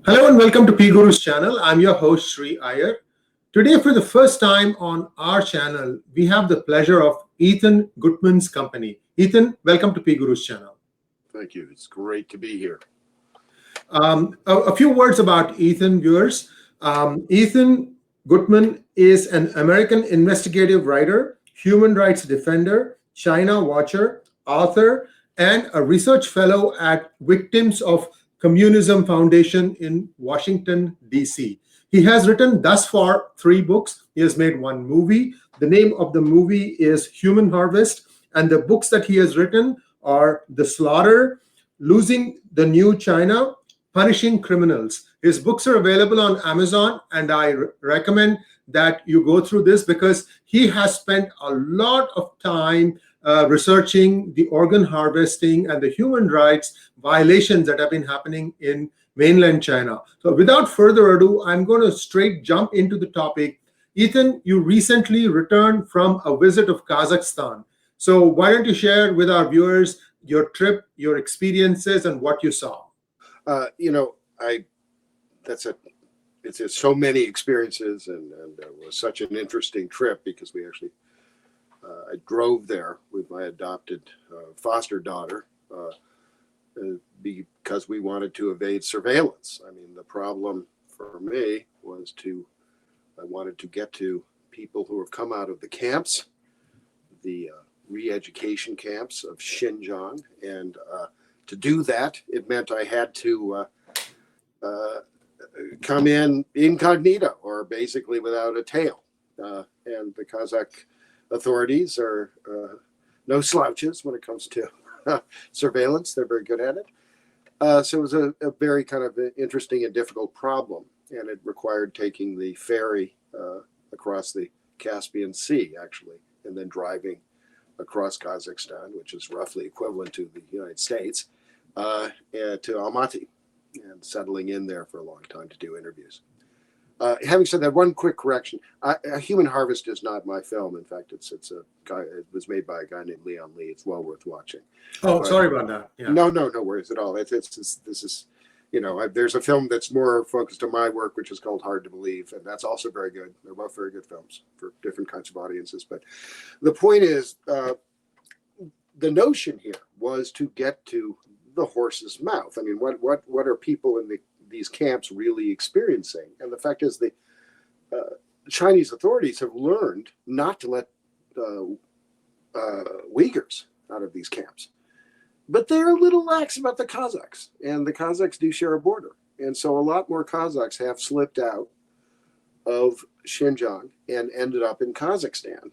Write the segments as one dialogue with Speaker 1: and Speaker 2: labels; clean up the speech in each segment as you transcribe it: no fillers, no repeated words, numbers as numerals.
Speaker 1: Hello and welcome to PGurus channel. I'm your host Sri Iyer. Today, for the first time on our channel, we have the pleasure of Ethan Gutmann's company. Ethan, welcome to PGurus channel.
Speaker 2: Thank you. It's great to be here.
Speaker 1: A few words about Ethan, viewers. Ethan Gutmann is an American investigative writer, human rights defender, China watcher, author, and a research fellow at Victims of Communism Foundation in Washington, D.C. He has written thus far 3 books. He has made 1 movie. The name of the movie is Human Harvest, and the books that he has written are The Slaughter, Losing the New China, Punishing Criminals. His books are available on Amazon, and I recommend that you go through this because he has spent a lot of time researching the organ harvesting and the human rights violations that have been happening in mainland China. So without further ado, I'm going to straight jump into the topic. Ethan, you recently returned from a visit of Kazakhstan. So why don't you share with our viewers your trip, your experiences, and what you saw?
Speaker 2: It's so many experiences, and it was such an interesting trip because we actually I drove there with my adopted foster daughter because we wanted to evade surveillance. I mean, the problem for me was I wanted to get to people who have come out of the camps, the re-education camps of Xinjiang, and to do that, it meant I had to come in incognito, or basically without a tail. And the Kazakh authorities are no slouches when it comes to surveillance. They're very good at it. So it was a very kind of interesting and difficult problem, and it required taking the ferry across the Caspian Sea, actually, and then driving across Kazakhstan, which is roughly equivalent to the United States, to Almaty, and settling in there for a long time to do interviews. Having said that, one quick correction: Human Harvest is not my film. In fact, it was made by a guy named Leon Lee. It's well worth watching.
Speaker 1: Oh, sorry about that.
Speaker 2: Yeah. No worries at all. This is, there's a film that's more focused on my work, which is called Hard to Believe, and that's also very good. They're both very good films for different kinds of audiences. But the point is, the notion here was to get to the horse's mouth. I mean, what are people in these camps really experiencing? And the fact is, the Chinese authorities have learned not to let Uyghurs out of these camps. But they're a little lax about the Kazakhs, and the Kazakhs do share a border. And so a lot more Kazakhs have slipped out of Xinjiang and ended up in Kazakhstan,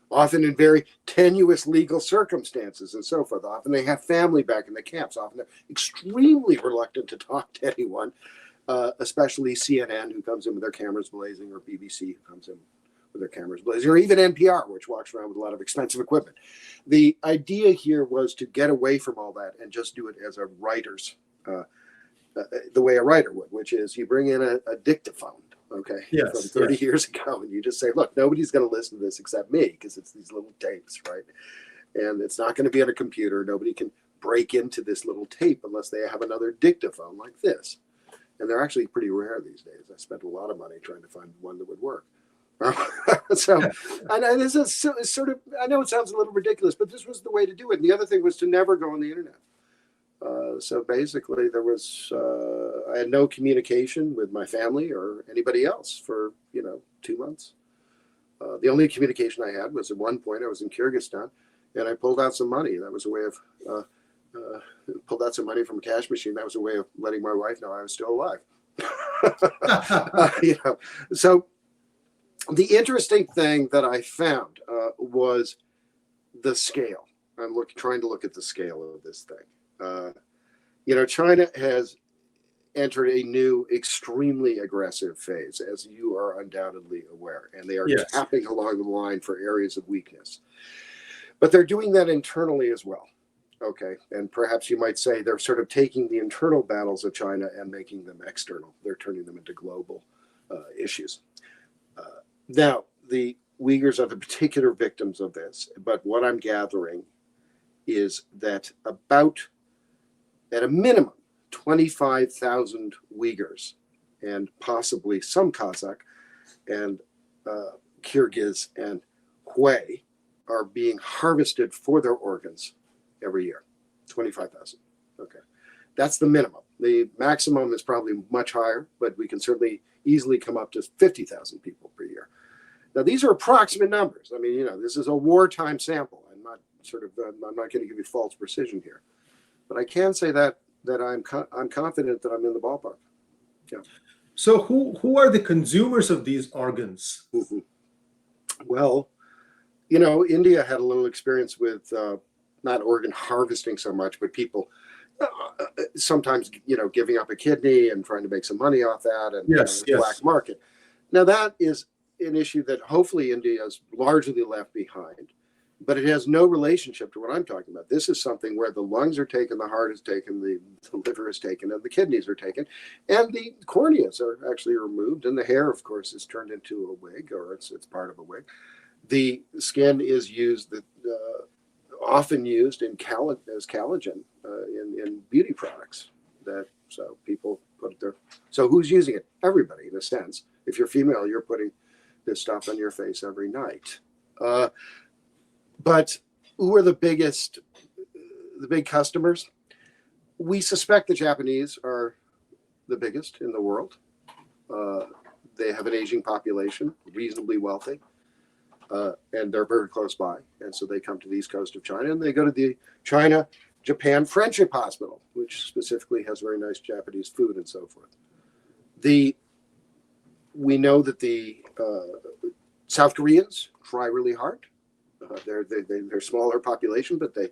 Speaker 2: often in very tenuous legal circumstances and so forth. Often they have family back in the camps. Often they're extremely reluctant to talk to anyone, especially CNN, who comes in with their cameras blazing, or BBC, who comes in with their cameras blazing, or even NPR, which walks around with a lot of expensive equipment. The idea here was to get away from all that and just do it as a writer's, the way a writer would, which is you bring in a dictaphone, okay,
Speaker 1: Yes,
Speaker 2: from 30 years ago, and you just say, look, nobody's going to listen to this except me, because it's these little tapes, right? And it's not going to be on a computer. Nobody can break into this little tape unless they have another dictaphone like this. And they're actually pretty rare these days. I spent a lot of money trying to find one that would work. So, and this is sort of, I know it sounds a little ridiculous, but this was the way to do it. And the other thing was to never go on the internet. So basically there was, I had no communication with my family or anybody else for, 2 months. The only communication I had was at one point I was in Kyrgyzstan, and I pulled out some money. That was a way of, pulled out some money from a cash machine. That was a way of letting my wife know I was still alive. So the interesting thing that I found was the scale. I'm trying to look at the scale of this thing. China has entered a new, extremely aggressive phase, as you are undoubtedly aware, and they are tapping along the line for areas of weakness. But they're doing that internally as well. Okay, and perhaps you might say they're sort of taking the internal battles of China and making them external. They're turning them into global issues. Now, the Uyghurs are the particular victims of this, but what I'm gathering is that at a minimum, 25,000 Uyghurs and possibly some Kazakh and Kyrgyz and Hui are being harvested for their organs every year. 25,000. Okay. That's the minimum. The maximum is probably much higher, but we can certainly easily come up to 50,000 people per year. Now, these are approximate numbers. I mean, this is a wartime sample. I'm not going to give you false precision here, but I can say that I'm confident that I'm in the ballpark. Yeah.
Speaker 1: So who are the consumers of these organs?
Speaker 2: Mm-hmm. Well, India had a little experience with not organ harvesting so much, but people sometimes, giving up a kidney and trying to make some money off that, and
Speaker 1: yes.
Speaker 2: black market. Now, that is an issue that hopefully India has largely left behind, but it has no relationship to what I'm talking about. This is something where the lungs are taken, the heart is taken, the liver is taken, and the kidneys are taken, and the corneas are actually removed, and the hair, of course, is turned into a wig, or it's part of a wig. The skin is used, often used as collagen in beauty products. So people put their. So who's using it? Everybody, in a sense. If you're female, you're putting this stuff on your face every night. But who are the big customers? We suspect the Japanese are the biggest in the world. They have an aging population, reasonably wealthy. And they're very close by. And so they come to the east coast of China, and they go to the China-Japan Friendship Hospital, which specifically has very nice Japanese food and so forth. We know that the South Koreans try really hard. They're smaller population, but they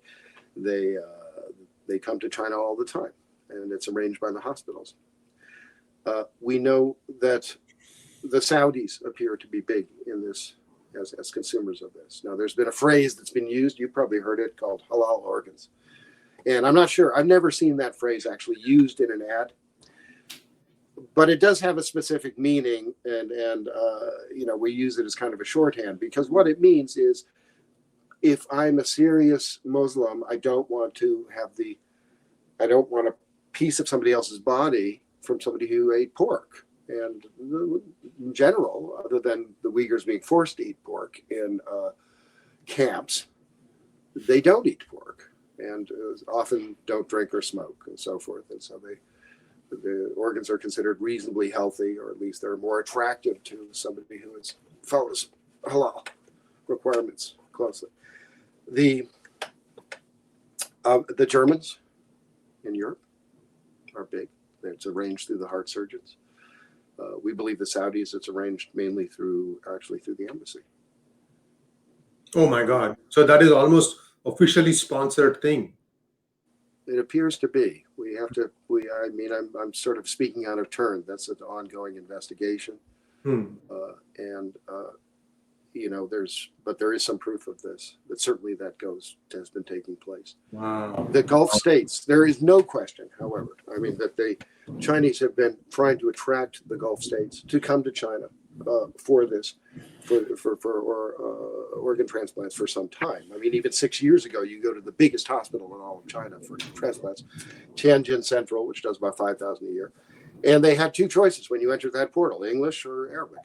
Speaker 2: come to China all the time, and it's arranged by the hospitals. We know that the Saudis appear to be big in this as consumers of this. Now, there's been a phrase that's been used, you've probably heard it, called halal organs. And I'm not sure, I've never seen that phrase actually used in an ad, but it does have a specific meaning, and we use it as kind of a shorthand, because what it means is, if I'm a serious Muslim, I don't want a piece of somebody else's body from somebody who ate pork. And in general, other than the Uyghurs being forced to eat pork in camps, they don't eat pork, and often don't drink or smoke and so forth. And so the organs are considered reasonably healthy, or at least they're more attractive to somebody who follows halal requirements closely. The Germans in Europe are big. It's arranged through the heart surgeons. We believe the Saudis, it's arranged mainly through the embassy.
Speaker 1: Oh my God! So that is almost officially sponsored thing.
Speaker 2: It appears to be. I'm sort of speaking out of turn. That's an ongoing investigation, there is some proof of this. That certainly has been taking place.
Speaker 1: Wow.
Speaker 2: The Gulf states, there is no question, however, that the Chinese have been trying to attract the Gulf states to come to China for organ transplants for some time. Even 6 years ago, you go to the biggest hospital in all of China for transplants, Tianjin Central, which does about 5,000 a year, and they had two choices when you entered that portal: English or Arabic.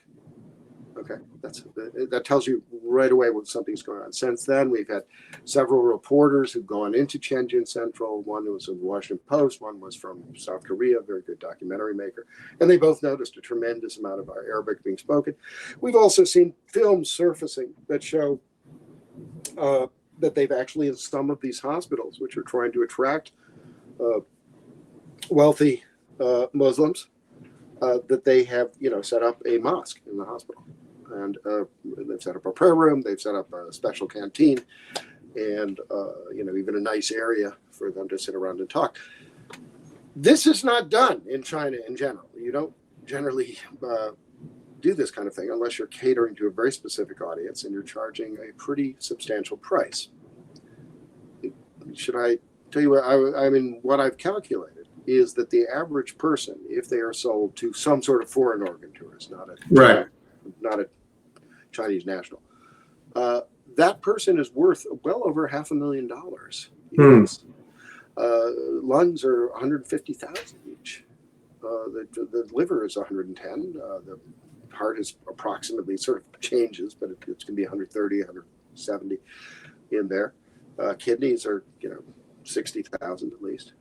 Speaker 2: Okay, that tells you right away what something's going on. Since then, we've had several reporters who've gone into Tianjin Central. One was from the Washington Post, one was from South Korea, a very good documentary maker, and they both noticed a tremendous amount of Arabic being spoken. We've also seen films surfacing that show that they've actually, in some of these hospitals, which are trying to attract wealthy Muslims, that they have set up a mosque in the hospital. And they've set up a prayer room, they've set up a special canteen, and even a nice area for them to sit around and talk. This is not done in China in general. You don't generally do this kind of thing unless you're catering to a very specific audience and you're charging a pretty substantial price. Should I tell you what I've calculated is that the average person, if they are sold to some sort of foreign organ tourist, not a Chinese national, that person is worth well over $500,000. Lungs are 150,000 each. The liver is 110. The heart is approximately, sort of changes, but it's going to be 130, 170 in there. Kidneys are 60,000 at least.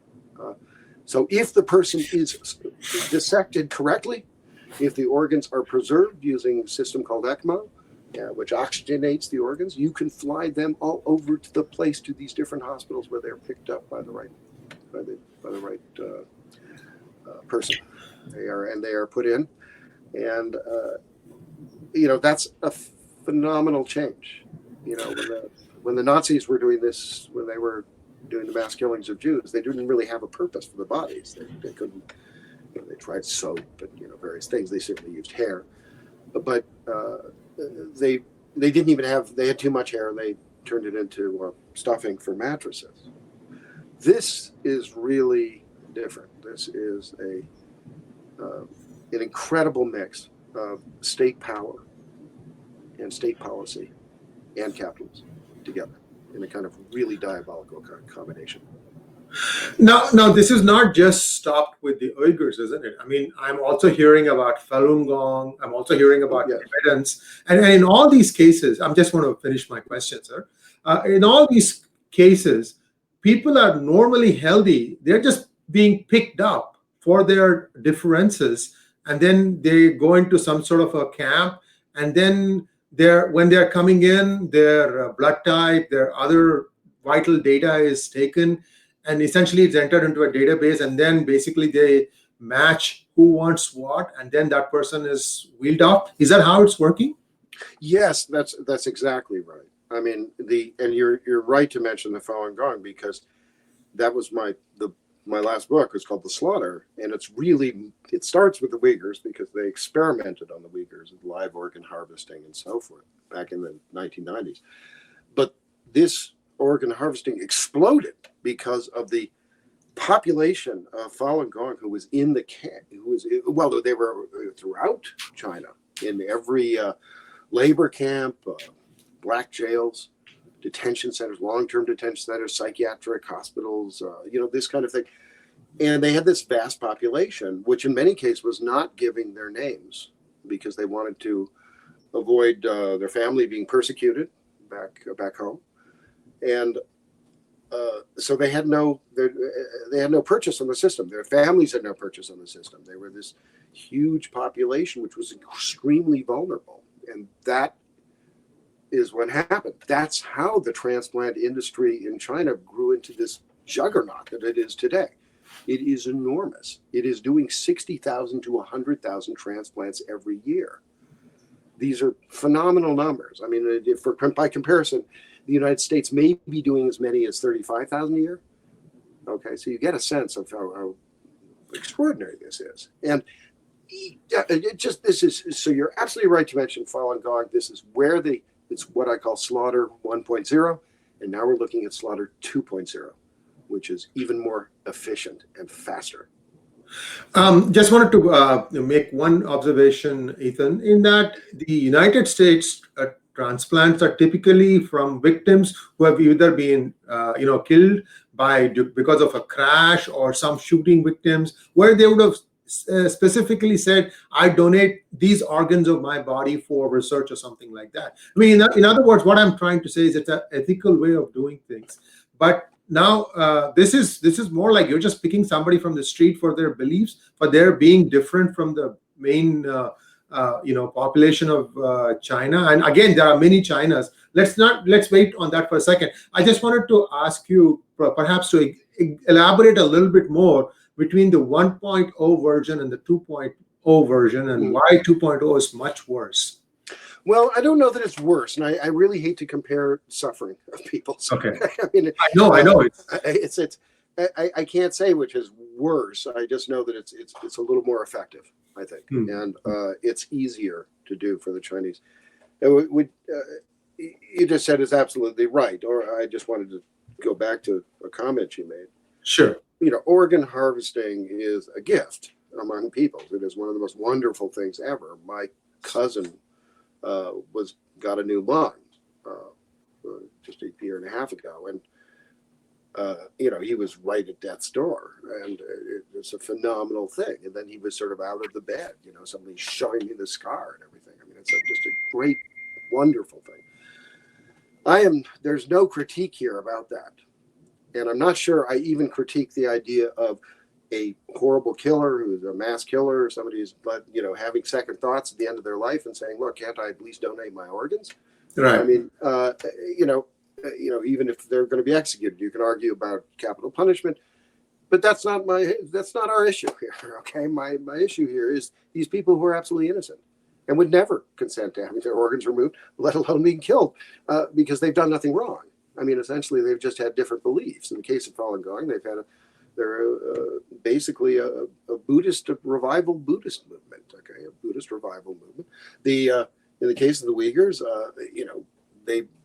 Speaker 2: So if the person is dissected correctly, if the organs are preserved using a system called ECMO, which oxygenates the organs, you can fly them all over to the place, to these different hospitals where they're picked up by the right person. They are put in, and that's a phenomenal change. When the Nazis were doing this, when they were doing the mass killings of Jews, they didn't really have a purpose for the bodies. They couldn't. They tried soap and various things. They certainly used hair, but they didn't even have. They had too much hair, and they turned it into stuffing for mattresses. This is really different. This is an incredible mix of state power and state policy and capitalism together in a kind of really diabolical combination.
Speaker 1: Now, this is not just stopped with the Uyghurs, isn't it? I mean, I'm also hearing about Falun Gong. I'm also hearing about Tibetans. And in all these cases, I'm just want to finish my question, sir. In all these cases, people are normally healthy. They're just being picked up for their differences. And then they go into some sort of a camp. And then when they're coming in, their blood type, their other vital data is taken. And essentially it's entered into a database, and then basically they match who wants what, and then that person is wheeled off. Is that how it's working?
Speaker 2: Yes, that's exactly right. I mean, and you're right to mention the Falun Gong, because that was my last book was called The Slaughter, and it starts with the Uyghurs because they experimented on the Uyghurs with live organ harvesting and so forth back in the 1990s. But this organ harvesting exploded because of the population of Falun Gong who was in the camp, they were throughout China, in every labor camp, black jails, detention centers, long-term detention centers, psychiatric hospitals, this kind of thing. And they had this vast population, which in many cases was not giving their names because they wanted to avoid their family being persecuted back home. And so they had no purchase on the system. Their families had no purchase on the system. They were this huge population, which was extremely vulnerable. And that is what happened. That's how the transplant industry in China grew into this juggernaut that it is today. It is enormous. It is doing 60,000 to 100,000 transplants every year. These are phenomenal numbers. I mean, by comparison, the United States may be doing as many as 35,000 a year. Okay, so you get a sense of how extraordinary this is. And so you're absolutely right to mention Falun Gong. This is where it's what I call Slaughter 1.0, and now we're looking at Slaughter 2.0, which is even more efficient and faster.
Speaker 1: Just wanted to make one observation, Ethan, in that the United States transplants are typically from victims who have either been, killed because of a crash or some shooting victims, where they would have specifically said, I donate these organs of my body for research or something like that. I mean, in other words, what I'm trying to say is it's an ethical way of doing things. But now this is more like you're just picking somebody from the street for their beliefs, for their being different from the main population of China. And again, there are many Chinas. Let's wait on that for a second. I just wanted to ask you perhaps to elaborate a little bit more between the 1.0 version and the 2.0 version, and why 2.0 is much worse.
Speaker 2: Well, I don't know that it's worse, and I really hate to compare suffering of people. So,
Speaker 1: okay.
Speaker 2: I mean,
Speaker 1: I know.
Speaker 2: I can't say which is worse. I just know that it's a little more effective, I think, and it's easier to do for the Chinese. You just said is absolutely right, or I just wanted to go back to a comment you made.
Speaker 1: Sure.
Speaker 2: Organ harvesting is a gift among peoples. It is one of the most wonderful things ever. My cousin got a new lung just a year and a half ago, and he was right at death's door, and it was a phenomenal thing. And then he was sort of out of the bed, somebody showing me the scar and everything. I mean, it's just a great, wonderful thing. There's no critique here about that. And I'm not sure I even critique the idea of a horrible killer who's a mass killer, or somebody who's, having second thoughts at the end of their life and saying, look, can't I at least donate my organs?
Speaker 1: Right.
Speaker 2: I mean, even if they're going to be executed, you can argue about capital punishment, but that's not our issue here. Okay. My issue here is these people who are absolutely innocent and would never consent to having their organs removed, let alone being killed, because they've done nothing wrong. I mean, essentially, they've just had different beliefs. In the case of Falun Gong, they're basically a revival Buddhist movement. Okay, a Buddhist revival movement. In the case of the Uyghurs,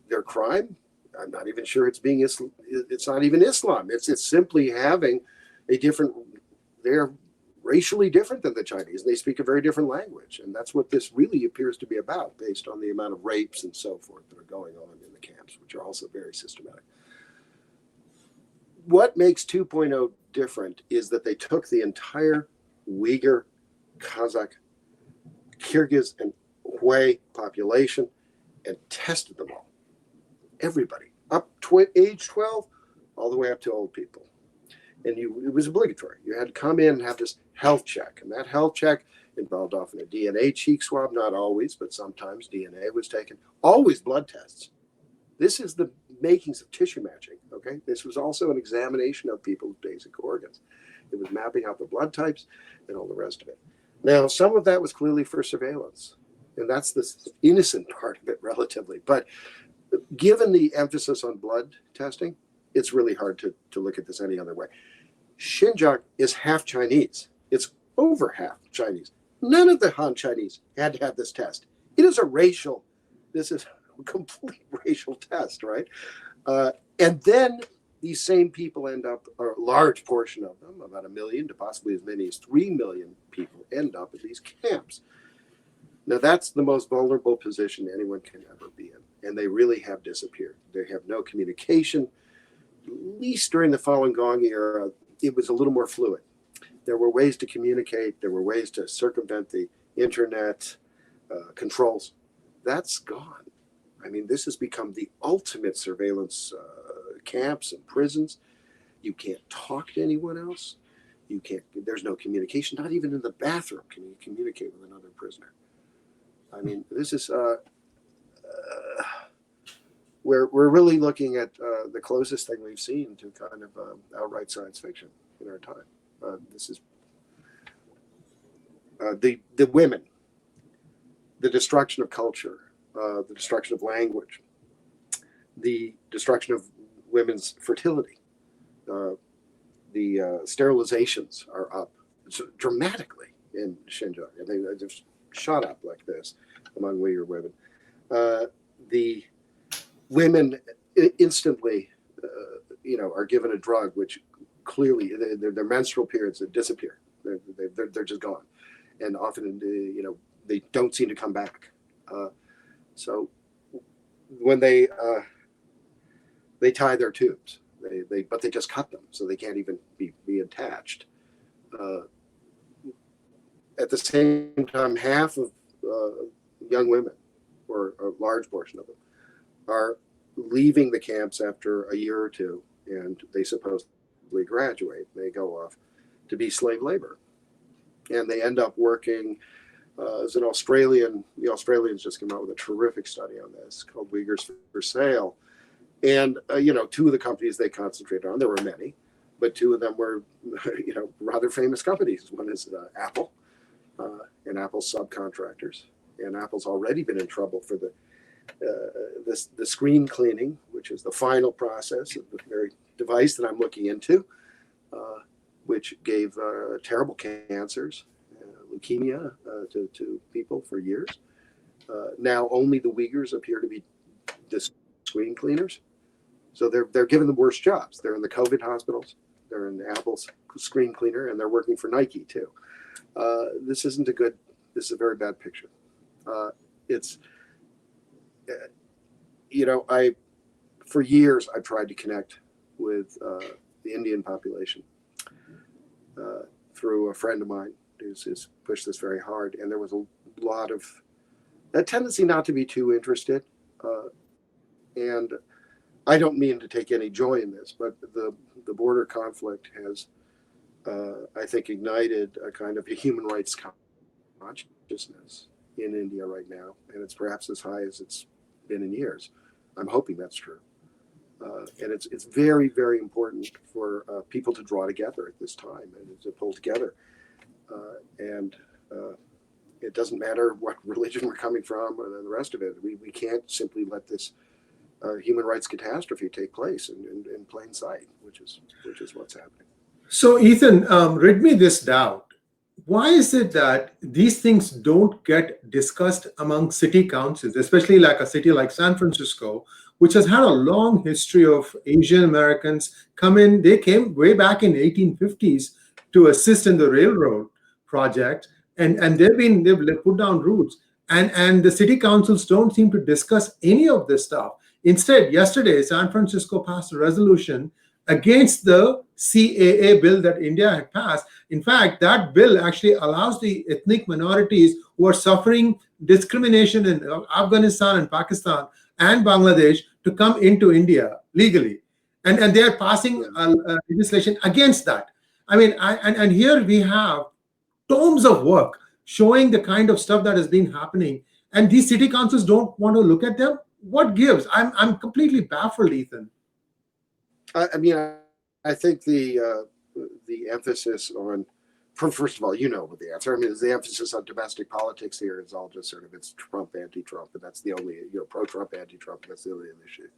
Speaker 2: their crime, I'm not even sure it's not even Islam. It's simply having a different. They're racially different than the Chinese, and they speak a very different language, and that's what this really appears to be about, based on the amount of rapes and so forth that are going on in the camps, which are also very systematic. What makes 2.0 different is that they took the entire Uyghur, Kazakh, Kyrgyz, and Hui population and tested them all. Everybody, up age 12, all the way up to old people. And it was obligatory. You had to come in and have this health check. And that health check involved often a DNA cheek swab, not always, but sometimes DNA was taken. Always blood tests. This is the makings of tissue matching, okay? This was also an examination of people's basic organs. It was mapping out the blood types and all the rest of it. Now, some of that was clearly for surveillance. And that's the innocent part of it, relatively. But given the emphasis on blood testing, it's really hard to look at this any other way. Xinjiang is half Chinese. It's over half Chinese. None of the Han Chinese had to have this test. This is a complete racial test, right? And then these same people end up, or a large portion of them, about 1 million to possibly as many as 3 million people, end up at these camps. Now, that's the most vulnerable position anyone can ever be in. And they really have disappeared. They have no communication. At least during the Falun Gong era, it was a little more fluid. There were ways to communicate. There were ways to circumvent the internet controls. That's gone. I mean, this has become the ultimate surveillance camps and prisons. You can't talk to anyone else. There's no communication. Not even in the bathroom can you communicate with another prisoner. I mean, this is we're really looking at the closest thing we've seen to kind of outright science fiction in our time. This is the women, the destruction of culture, the destruction of language, the destruction of women's fertility. The sterilizations are up dramatically in Xinjiang. And they just shot up like this among Uyghur women. The women instantly, are given a drug which clearly their menstrual periods disappear. They're just gone, and often they don't seem to come back. So when they tie their tubes, but they just cut them, so they can't even be attached. At the same time, half of young women, or a large portion of them, are leaving the camps after a year or two, and they supposedly graduate. They go off to be slave labor, and they end up working as the Australians just came out with a terrific study on this called Uyghurs for Sale. And, two of the companies they concentrated on, there were many, but two of them were, rather famous companies. One is Apple, and Apple's subcontractors. And Apple's already been in trouble for the screen cleaning, which is the final process of the very device that I'm looking into, which gave terrible cancers, leukemia to people for years. Now only the Uyghurs appear to be the screen cleaners. So they're given the worst jobs. They're in the COVID hospitals. They're in Apple's screen cleaner, and they're working for Nike too. This is a very bad picture. For years I've tried to connect with the Indian population through a friend of mine who's pushed this very hard, and there was a lot of a tendency not to be too interested. And I don't mean to take any joy in this, but the border conflict has, I think, ignited a kind of a human rights consciousness in India right now, and it's perhaps as high as it's been in years. I'm hoping that's true. And it's very, very important for people to draw together at this time and to pull together. And it doesn't matter what religion we're coming from and the rest of it. We can't simply let this human rights catastrophe take place in plain sight, which is what's happening.
Speaker 1: So, Ethan, rid me this doubt. Why is it that these things don't get discussed among city councils, especially like a city like San Francisco, which has had a long history of Asian Americans come in? They came way back in 1850s to assist in the railroad project, and they've put down roots, and the city councils don't seem to discuss any of this stuff. Instead, yesterday, San Francisco passed a resolution against the CAA bill that India had passed. In fact, that bill actually allows the ethnic minorities who are suffering discrimination in Afghanistan and Pakistan and Bangladesh to come into India legally. And they are passing legislation against that. I mean, and here we have tomes of work showing the kind of stuff that has been happening. And these city councils don't want to look at them. What gives? I'm completely baffled, Ethan.
Speaker 2: I mean, I think the emphasis on, first of all, you know what the answer. I mean, the emphasis on domestic politics here is all just sort of it's Trump, anti-Trump, and that's the only, pro-Trump, anti-Trump, that's the only issue.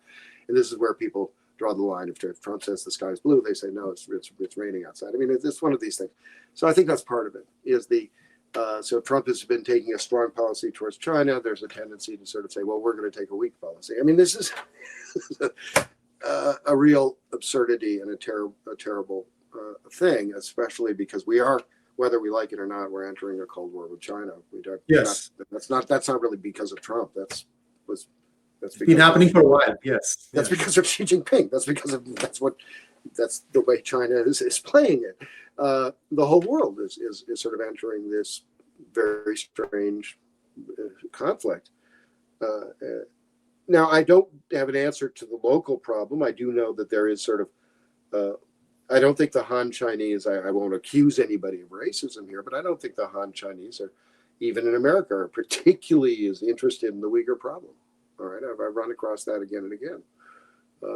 Speaker 2: And this is where people draw the line. If Trump says the sky's blue, they say no, it's raining outside. I mean, it's one of these things. So I think that's part of it. Is so Trump has been taking a strong policy towards China. There's a tendency to sort of say, well, we're going to take a weak policy. I mean, this is a real absurdity and a terrible thing, especially because we are, whether we like it or not, we're entering a Cold War with China.
Speaker 1: Yes,
Speaker 2: that's not really because of Trump. That's
Speaker 1: been happening for a while. Yes,
Speaker 2: that's because of Xi Jinping. That's the way China is playing it. The whole world is sort of entering this very strange conflict. Now, I don't have an answer to the local problem. I do know that there is sort of, I don't think the Han Chinese, I won't accuse anybody of racism here, but I don't think the Han Chinese are, even in America, are particularly as interested in the Uyghur problem. All right, I've run across that again and again.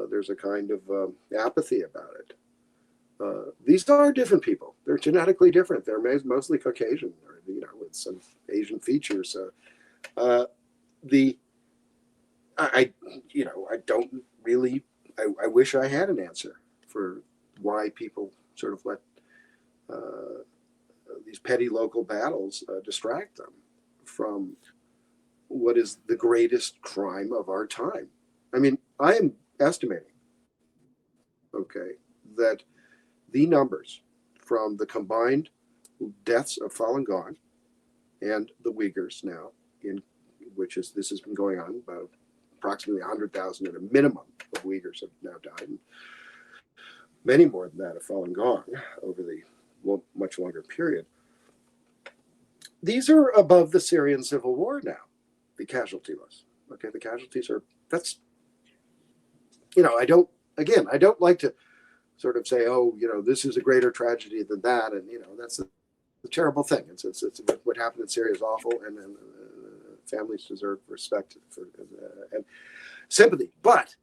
Speaker 2: There's a kind of apathy about it. These are different people. They're genetically different. They're mostly Caucasian, or, with some Asian features. I don't really. I wish I had an answer for why people sort of let these petty local battles distract them from what is the greatest crime of our time. I mean, I am estimating, that the numbers from the combined deaths of Falun Gong and the Uyghurs now, this has been going on about approximately 100,000 at a minimum of Uyghurs have now died, and many more than that of Falun Gong over the much longer period. These are above the Syrian civil war now, the casualty list. The casualties are, I don't like to sort of say, oh, this is a greater tragedy than that, and that's a terrible thing. It's what happened in Syria is awful, and families deserve respect and sympathy. But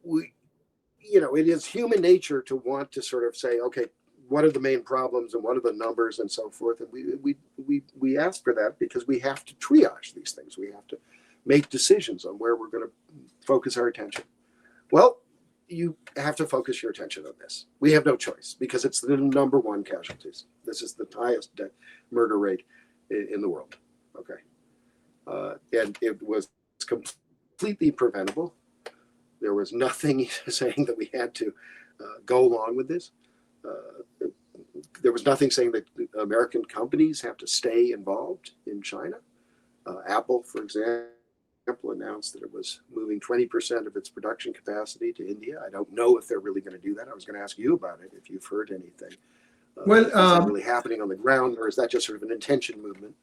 Speaker 2: it is human nature to want to sort of say, okay, what are the main problems and what are the numbers and so forth, and we ask for that because we have to triage these things. We have to make decisions on where we're going to focus our attention. Well, you have to focus your attention on this. We have no choice because it's the number one casualties. This is the highest murder rate in the world. And it was completely preventable. There was nothing saying that we had to go along with this. There was nothing saying that American companies have to stay involved in China. Apple, for example, announced that it was moving 20% of its production capacity to India. I don't know if they're really going to do that. I was going to ask you about it, if you've heard anything.
Speaker 1: Well,
Speaker 2: is that really happening on the ground, or is that just sort of an intention movement?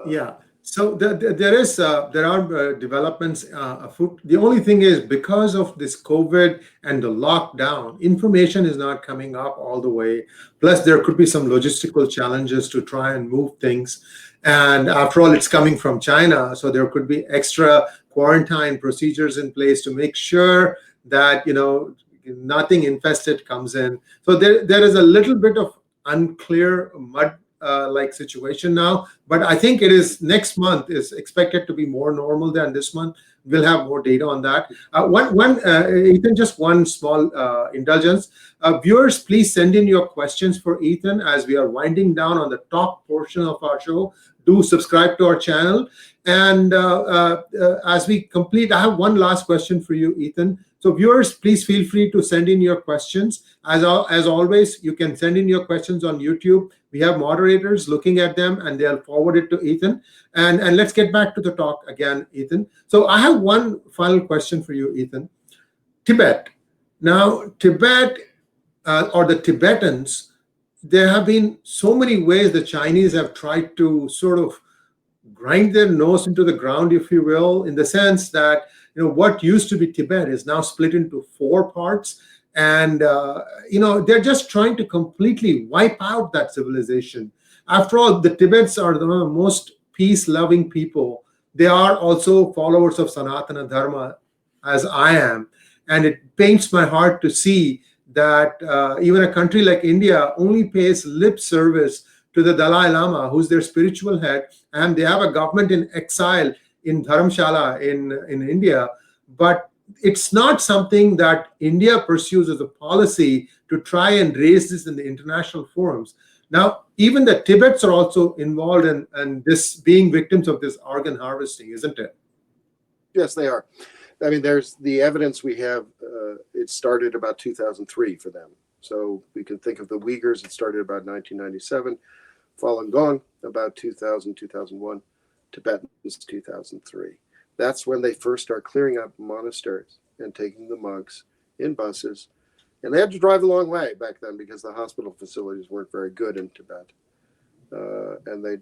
Speaker 1: Yeah. So there are developments afoot. The only thing is, because of this COVID and the lockdown, information is not coming up all the way. Plus, there could be some logistical challenges to try and move things. And after all, it's coming from China, so there could be extra quarantine procedures in place to make sure that nothing infested comes in. So there is a little bit of unclear mud like situation now, but I think it is next month is expected to be more normal than this month. We'll have more data on that. Ethan, just one small indulgence. Viewers, please send in your questions for Ethan as we are winding down on the top portion of our show. Do subscribe to our channel. And as we complete, I have one last question for you, Ethan. So viewers, please feel free to send in your questions. As always, you can send in your questions on YouTube. We have moderators looking at them, and they'll forward it to Ethan. And let's get back to the talk again, Ethan. So I have one final question for you, Ethan. Tibet. Now, Tibet or the Tibetans, there have been so many ways the Chinese have tried to sort of grind their nose into the ground, if you will, in the sense that what used to be Tibet is now split into 4 parts. And, they're just trying to completely wipe out that civilization. After all, the Tibets are the most peace-loving people. They are also followers of Sanatana Dharma, as I am. And it pains my heart to see that even a country like India only pays lip service to the Dalai Lama, who's their spiritual head. And they have a government in exile in Dharamshala in India. But it's not something that India pursues as a policy to try and raise this in the international forums. Now, even the Tibets are also involved in this, being victims of this organ harvesting, isn't it?
Speaker 2: Yes, they are. I mean, there's the evidence we have. It started about 2003 for them. So we can think of the Uyghurs. It started about 1997. Falun Gong about 2000, 2001. Tibetans 2003. That's when they first start clearing up monasteries and taking the monks in buses. And they had to drive a long way back then because the hospital facilities weren't very good in Tibet. And they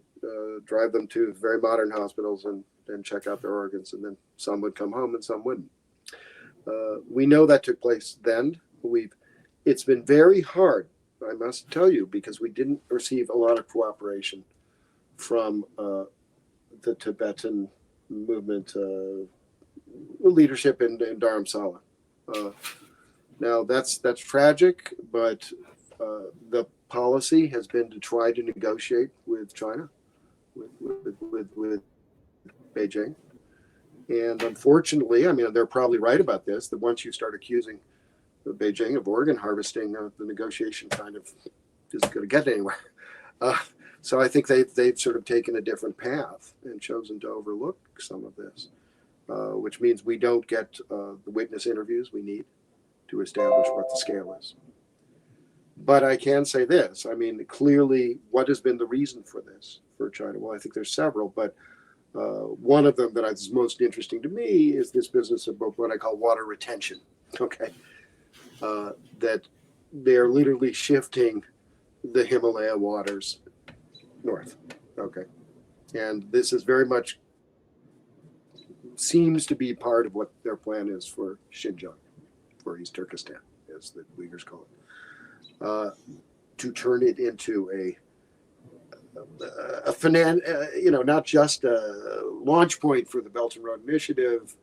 Speaker 2: drive them to very modern hospitals and check out their organs. And then some would come home and some wouldn't. We know that took place then. It's been very hard, I must tell you, because we didn't receive a lot of cooperation from the Tibetan movement leadership in Dharamsala. Now that's tragic, but the policy has been to try to negotiate with China, with Beijing, and unfortunately, I mean, they're probably right about this. That once you start accusing Beijing of organ harvesting, the negotiation kind of isn't going to get anywhere. So I think they've sort of taken a different path and chosen to overlook some of this, which means we don't get the witness interviews we need to establish what the scale is. But I can say this, I mean, clearly, what has been the reason for this for China? Well, I think there's several, but one of them that is most interesting to me is this business of what I call water retention, okay? That they're literally shifting the Himalaya waters north, okay? And this is very much seems to be part of what their plan is for Xinjiang, for East Turkestan, as the Uyghurs call it, to turn it into not just a launch point for the Belt and Road Initiative,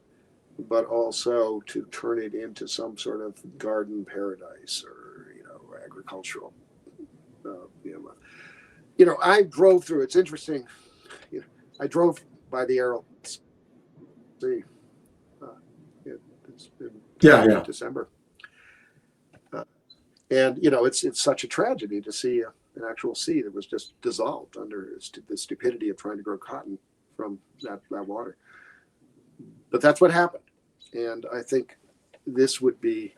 Speaker 2: but also to turn it into some sort of garden paradise or agricultural. I drove through. It's interesting. I drove by the Aral Sea. It's in December, and it's such a tragedy to see an actual sea that was just dissolved under the stupidity of trying to grow cotton from that water. But that's what happened, and I think this would be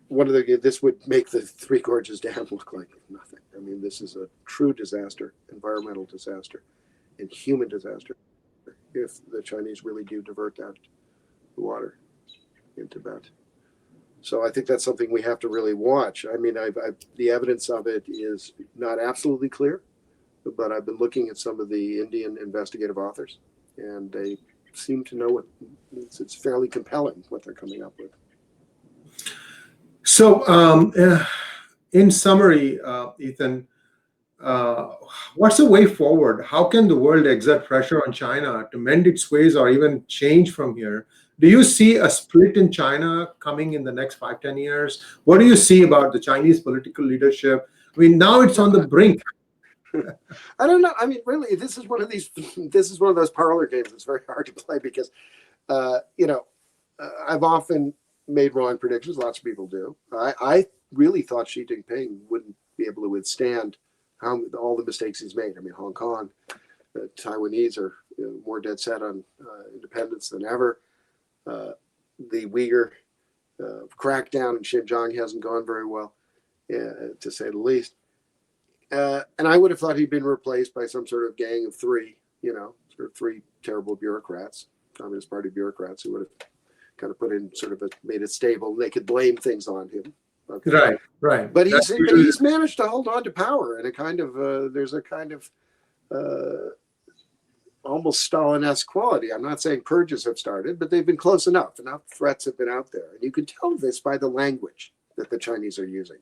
Speaker 2: this would make the Three Gorges Dam look like nothing. I mean, this is a true disaster, environmental disaster, and human disaster. if the Chinese really do divert that water in Tibet. So I think that's something we have to really watch. I mean, the evidence of it is not absolutely clear, but I've been looking at some of the Indian investigative authors, and they seem to know what it's fairly compelling what they're coming up with.
Speaker 1: So, in summary, Ethan, what's the way forward? How can the world exert pressure on China to mend its ways or even change from here? Do you see a split in China coming in the next 5-10 years? What do you see about the Chinese political leadership? I mean, now it's on the brink.
Speaker 2: I don't know. I mean, really, this is one of those parlor games that's very hard to play because, I've often made wrong predictions. Lots of people do. I really thought Xi Jinping wouldn't be able to withstand all the mistakes he's made. I mean, Hong Kong, the Taiwanese are more dead set on independence than ever. The Uyghur crackdown in Xinjiang hasn't gone very well, to say the least. And I would have thought he'd been replaced by some sort of gang of three, sort of three terrible bureaucrats, Communist Party bureaucrats, who would have kind of put in sort of made it stable. They could blame things on him. Okay.
Speaker 1: Right.
Speaker 2: But he's managed to hold on to power, and there's a kind of almost Stalin-esque quality. I'm not saying purges have started, but they've been close enough. Enough threats have been out there, and you can tell this by the language that the Chinese are using.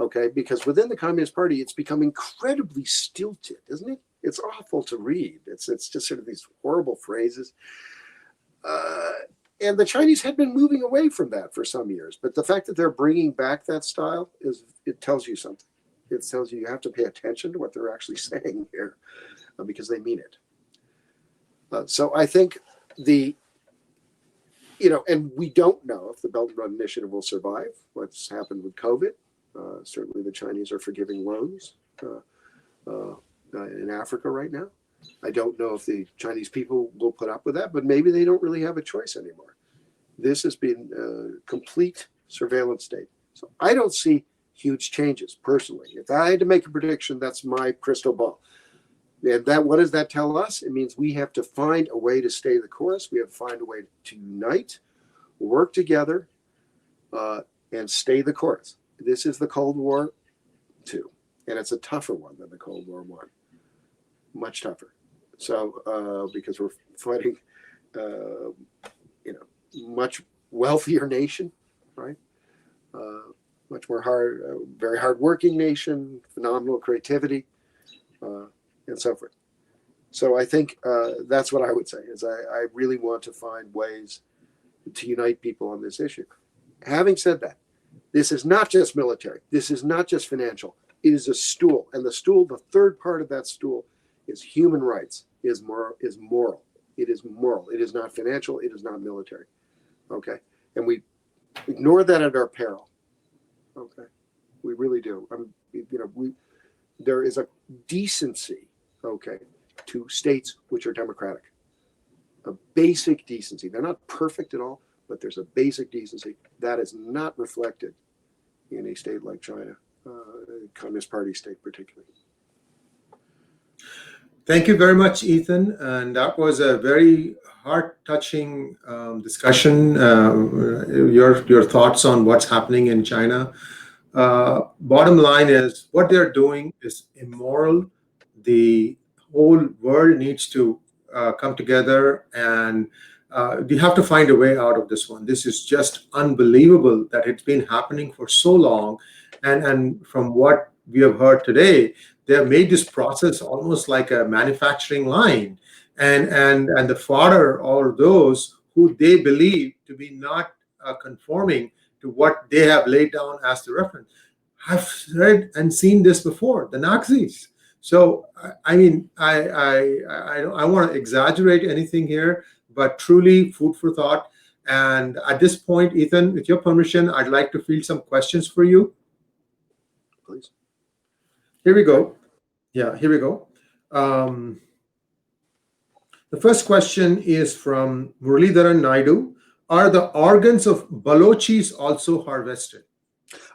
Speaker 2: Okay, because within the Communist Party, it's become incredibly stilted, isn't it? It's awful to read. It's just sort of these horrible phrases. And the Chinese had been moving away from that for some years. But the fact that they're bringing back that style, it tells you something. It tells you have to pay attention to what they're actually saying here because they mean it. So I think and we don't know if the Belt and Road Initiative will survive. What's happened with COVID. Certainly the Chinese are forgiving loans in Africa right now. I don't know if the Chinese people will put up with that, but maybe they don't really have a choice anymore. This has been a complete surveillance state. So I don't see huge changes personally. If I had to make a prediction, that's my crystal ball. And what does that tell us? It means we have to find a way to stay the course. We have to find a way to unite, work together, and stay the course. This is the Cold War 2, and it's a tougher one than the Cold War 1. Much tougher. So, because we're fighting, much wealthier nation, right? Much more very hard-working nation, phenomenal creativity, and so forth. So I think that's what I would say, is I really want to find ways to unite people on this issue. Having said that, this is not just military. This is not just financial. It is a stool. And the third part of that stool is human rights, is moral. It is moral. It is not financial. It is not military. Okay. And we ignore that at our peril. Okay. We really do. There is a decency, okay, to states which are democratic. A basic decency. They're not perfect at all, but there's a basic decency that is not reflected in a state like China, Communist Party state particularly.
Speaker 1: Thank you very much, Ethan. And that was a very heart-touching discussion. Your thoughts on what's happening in China. Bottom line is, what they're doing is immoral. The whole world needs to come together, and we have to find a way out of this one. This is just unbelievable that it's been happening for so long. And from what we have heard today, they have made this process almost like a manufacturing line. And the fodder, all those who they believe to be not conforming to what they have laid down as the reference. I've read and seen this before, the Nazis. So, I mean, I don't want to exaggerate anything here, but truly food for thought. And at this point, Ethan, with your permission, I'd like to field some questions for you.
Speaker 2: Please.
Speaker 1: Here we go. Yeah, here we go. The first question is from Muralidharan Naidu. Are the organs of Balochis also harvested?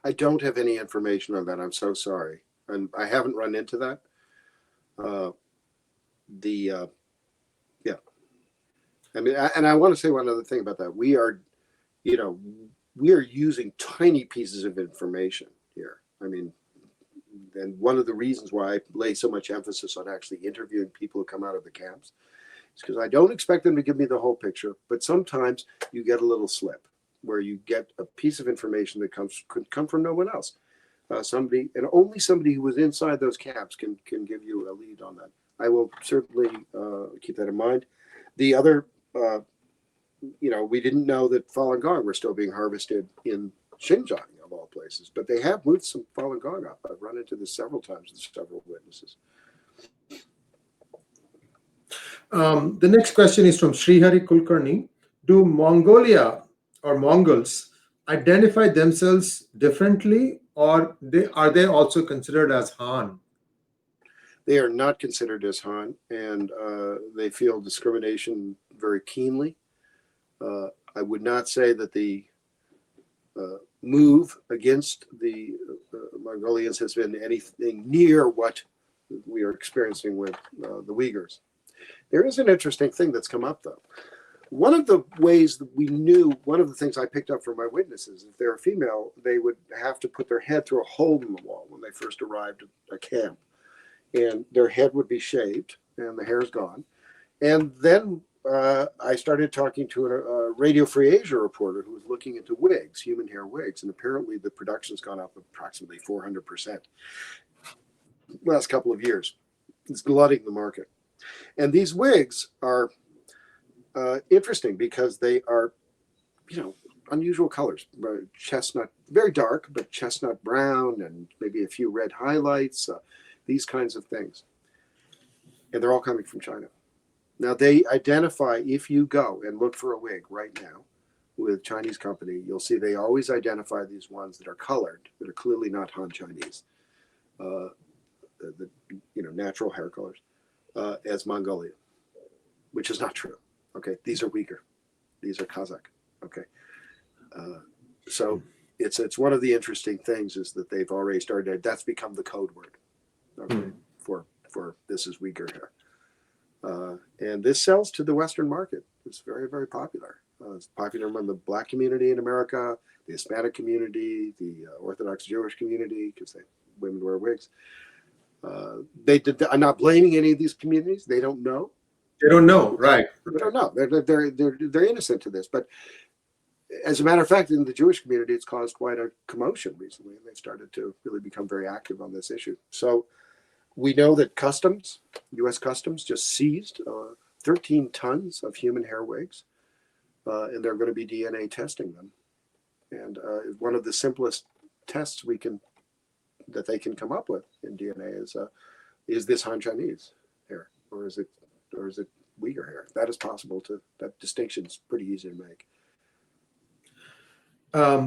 Speaker 2: I don't have any information on that. I'm so sorry. And I haven't run into that. I mean, and I want to say one other thing about that. We are, you know, we are using tiny pieces of information here. I mean, and one of the reasons why I lay so much emphasis on actually interviewing people who come out of the camps is because I don't expect them to give me the whole picture, but sometimes you get a little slip where you get a piece of information that could come from no one else. Somebody, and only somebody who was inside those camps can give you a lead on that. I will certainly keep that in mind. The other, you know, we didn't know that Falun Gong were still being harvested in Xinjiang, of all places, but they have moved some Falun Gong up. I've run into this several times with several witnesses.
Speaker 1: The next question is from Srihari Kulkarni. Do Mongolia or Mongols identify themselves differently, or are they also considered as Han?
Speaker 2: They are not considered as Han, and they feel discrimination very keenly. I would not say that the move against the Mongolians has been anything near what we are experiencing with the Uyghurs. There is an interesting thing that's come up, though. One of the ways that we knew, one of the things I picked up from my witnesses, if they're a female, they would have to put their head through a hole in the wall when they first arrived at a camp. And their head would be shaved and the hair's gone. And then I started talking to a Radio Free Asia reporter who was looking into wigs, human hair wigs, and apparently the production's gone up approximately 400% last couple of years. It's glutting the market. And these wigs are interesting because they are, you know, unusual colors, chestnut, very dark, but chestnut brown and maybe a few red highlights, these kinds of things. And they're all coming from China. Now they identify, if you go and look for a wig right now with Chinese company, you'll see they always identify these ones that are colored, that are clearly not Han Chinese, the you know, natural hair colors, as Mongolia, which is not true. Okay, these are Uyghur, these are Kazakh. Okay, so it's one of the interesting things is that they've already started. That's become the code word. Okay, for this is Uyghur hair. And this sells to the Western market. It's very, very popular. It's popular among the Black community in America, the Hispanic community, the Orthodox Jewish community, because women wear wigs. I'm not blaming any of these communities. They don't know.
Speaker 1: They don't know, right?
Speaker 2: They don't know. They're innocent to this. But as a matter of fact, in the Jewish community, it's caused quite a commotion recently, and they've started to really become very active on this issue. So we know that Customs, U.S. Customs, just seized 13 tons of human hair wigs, and they're going to be DNA testing them. And one of the simplest tests that they can come up with in DNA is this Han Chinese hair, or is it Uyghur hair? That is possible to. That distinction is pretty easy to make.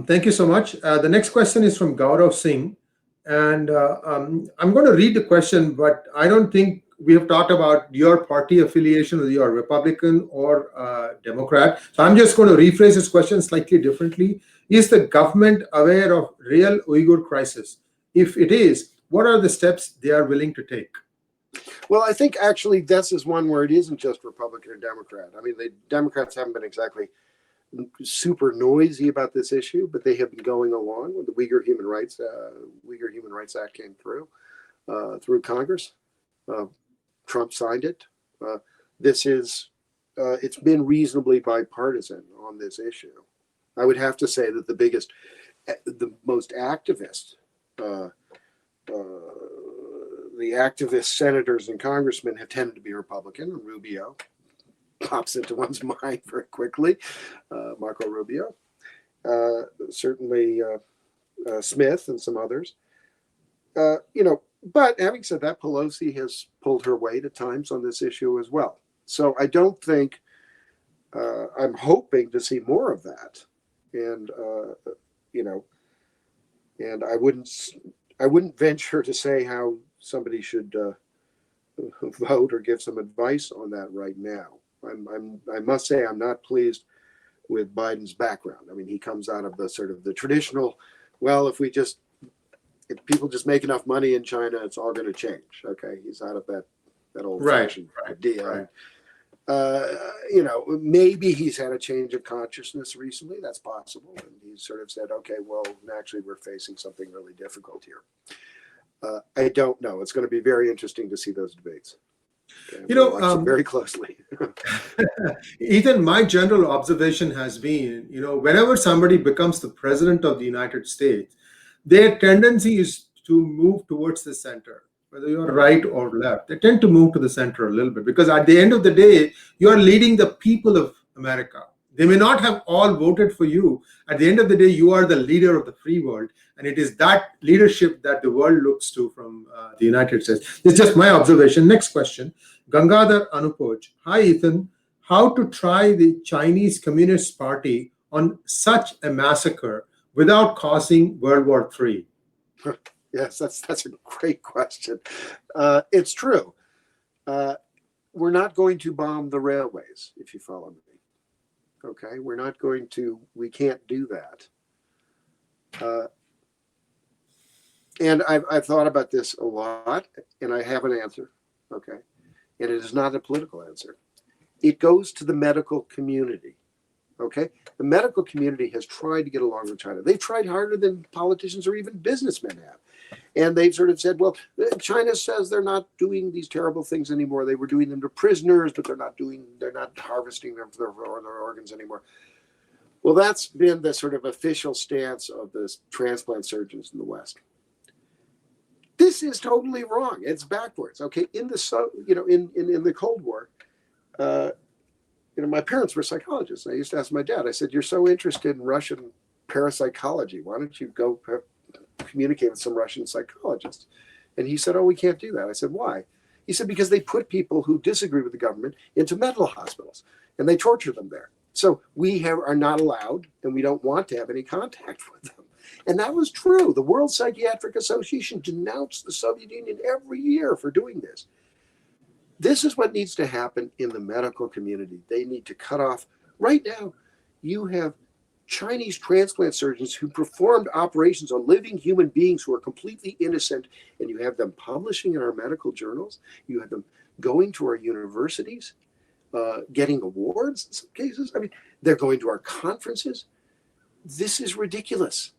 Speaker 1: Thank you so much. The next question is from Gaurav Singh. And I'm going to read the question, but I don't think we have talked about your party affiliation, whether you're Republican or Democrat. So I'm just going to rephrase this question slightly differently. Is the government aware of real Uyghur crisis? If it is, what are the steps they are willing to take?
Speaker 2: Well, I think actually this is one where it isn't just Republican or Democrat. I mean, the Democrats haven't been exactly super noisy about this issue, but they have been going along when the Uyghur Human Rights Act came through Congress. Trump signed it. It's been reasonably bipartisan on this issue. I would have to say that the most activist, the activist senators and congressmen have tended to be Republican. Rubio pops into one's mind very quickly. Marco Rubio, certainly Smith and some others. But having said that, Pelosi has pulled her weight at times on this issue as well. So I don't think I'm hoping to see more of that. And and I wouldn't venture to say how somebody should vote or give some advice on that right now. I must say I'm not pleased with Biden's background. I mean, he comes out of the sort of the traditional, well, if people just make enough money in China, it's all going to change. Okay, he's out of that old fashioned idea. Maybe he's had a change of consciousness recently. That's possible. And he's sort of said, okay, well, actually, we're facing something really difficult here. I don't know. It's going to be very interesting to see those debates. Okay, we'll watch them very closely.
Speaker 1: Ethan, my general observation has been, whenever somebody becomes the president of the United States, their tendency is to move towards the center. Whether you're right or left, they tend to move to the center a little bit, because at the end of the day, you're leading the people of America. They may not have all voted for you. At the end of the day, you are the leader of the free world. And it is that leadership that the world looks to from the United States. It's just my observation. Next question. Gangadhar Anupoj. Hi, Ethan. How to try the Chinese Communist Party on such a massacre without causing World War III?
Speaker 2: Yes, that's a great question. It's true. We're not going to bomb the railways, if you follow me. Okay, we can't do that. And I've thought about this a lot, and I have an answer. Okay, and it is not a political answer. It goes to the medical community. Okay, the medical community has tried to get along with China. They've tried harder than politicians or even businessmen have. And they've sort of said, well, China says they're not doing these terrible things anymore. They were doing them to prisoners, but they're not harvesting them for their organs anymore. Well, that's been the sort of official stance of the transplant surgeons in the West. This is totally wrong. It's backwards. Okay, in the Cold War, my parents were psychologists. I used to ask my dad. I said, "You're so interested in Russian parapsychology. Why don't you go communicate with some Russian psychologists?" And he said, "Oh, we can't do that." I said, "Why?" He said, "Because they put people who disagree with the government into mental hospitals and they torture them there. So we are not allowed, and we don't want to have any contact with them." And that was true. The World Psychiatric Association denounced the Soviet Union every year for doing this. This is what needs to happen in the medical community. They need to cut off. Right now, you have Chinese transplant surgeons who performed operations on living human beings who are completely innocent, and you have them publishing in our medical journals. You have them going to our universities, getting awards in some cases. I mean, they're going to our conferences. This is ridiculous.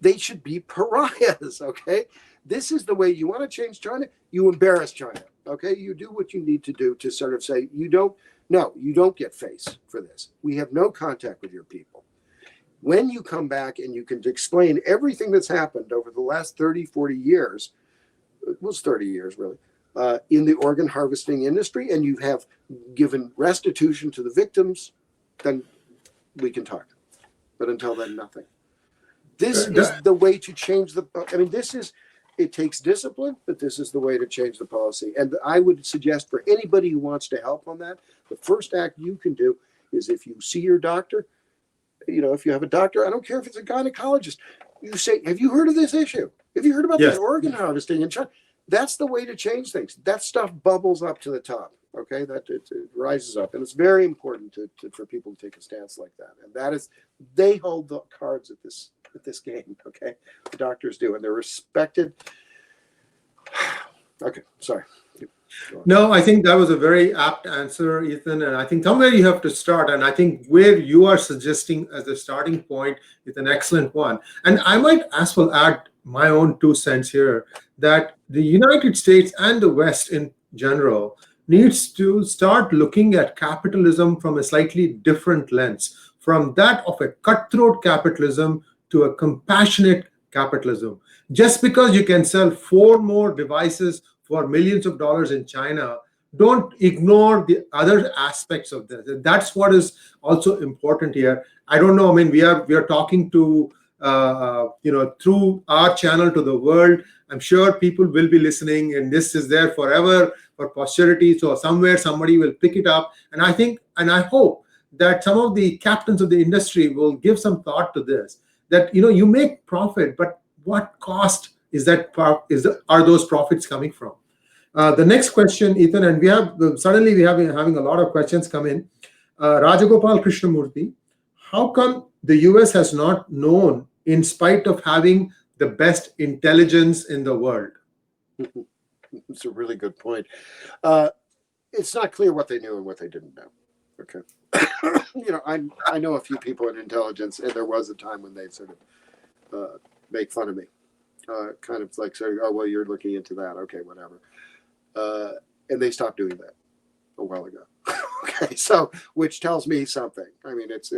Speaker 2: They should be pariahs, okay? This is the way you want to change China. You embarrass China, okay? You do what you need to do to sort of say, you don't get face for this. We have no contact with your people. When you come back and you can explain everything that's happened over the last 30, 40 years, it was 30 years really, in the organ harvesting industry, and you have given restitution to the victims, then we can talk. But until then, nothing. This is the way to change it takes discipline, but this is the way to change the policy. And I would suggest for anybody who wants to help on that, the first act you can do is, if you see your doctor, if you have a doctor, I don't care if it's a gynecologist, you say, "Have you heard of this issue? Have you heard about this organ harvesting in China?" That's the way to change things. That stuff bubbles up to the top. Okay, that it rises up, and it's very important for people to take a stance like that. And that is, they hold the cards at this game. Okay, the doctors do, and they're respected. Okay, sorry.
Speaker 1: No, I think that was a very apt answer, Ethan. And I think somewhere you have to start. And I think where you are suggesting as a starting point is an excellent one. And I might as well add my own 2 cents here, that the United States and the West in general needs to start looking at capitalism from a slightly different lens, from that of a cutthroat capitalism to a compassionate capitalism. Just because you can sell 4 more devices for millions of dollars in China, don't ignore the other aspects of this. That's what is also important here. I don't know. I mean, we are talking to through our channel to the world. I'm sure people will be listening, and this is there forever for posterity. So somewhere somebody will pick it up, and I think, and I hope that some of the captains of the industry will give some thought to this. That you make profit, but what cost is that? Are those profits coming from? The next question, Ethan, and we have having a lot of questions come in. Rajagopal Krishnamurthy, how come the US has not known, in spite of having the best intelligence in the world?
Speaker 2: It's a really good point. it's not clear what they knew and what they didn't know. Okay. I know a few people in intelligence, and there was a time when they sort of make fun of me, kind of like saying, "Oh, well, you're looking into that, okay, whatever," and they stopped doing that a while ago. Okay, so which tells me something. I mean, it's.